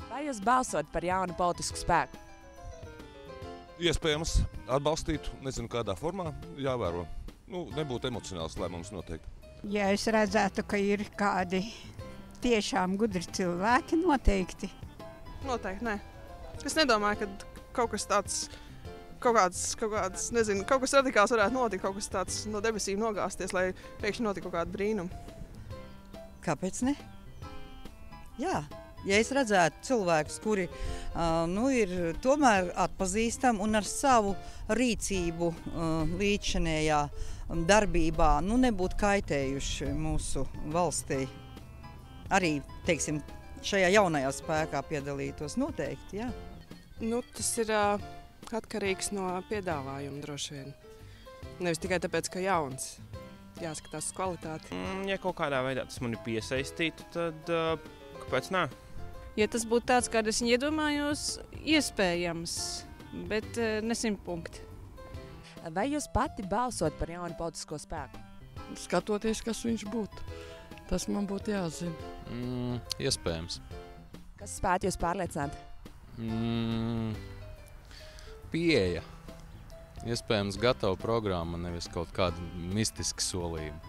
Vai jūs balsot par jaunu politisku spēku? Iespējams, atbalstītu, nezinu kādā formā, jāvēro. Nebūtu emocionāls lēmums noteikti. Ja es redzētu, ka ir kādi tiešām gudri cilvēki, noteikti. Noteikti, nē. Es nedomāju, ka kaut kas tāds, kaut kas radikāls varētu notikt, kaut kas tāds no debesīm nogāzties, lai pēkšņi notika kaut kāda brīnuma. Kāpēc ne? Jā. Ja es redzētu cilvēkus, kuri ir tomēr atpazīstami un ar savu rīcību līdzinējā darbībā nebūtu kaitējuši mūsu valstī, arī, teiksim, šajā jaunajā spēkā piedalītos noteikti, jā. Tas ir atkarīgs no piedāvājuma droši vien. Nevis tikai tāpēc, ka jauns. Jāskatās uz kvalitāti. Ja kaut kādā veidā tas mani piesaistītu, tad kāpēc nē? Ja tas būtu tāds, kāds es iedomājos, iespējams, bet ne 100 punkti. Vai jūs pati balsot par jaunu politisko spēku? Skatoties, kas viņš būtu. Tas man būtu jāzina. Iespējams. Kas spētu jūs pārliecināt? Pieeja. Iespējams gatava programma, nevis kaut kāda mistiska solījuma.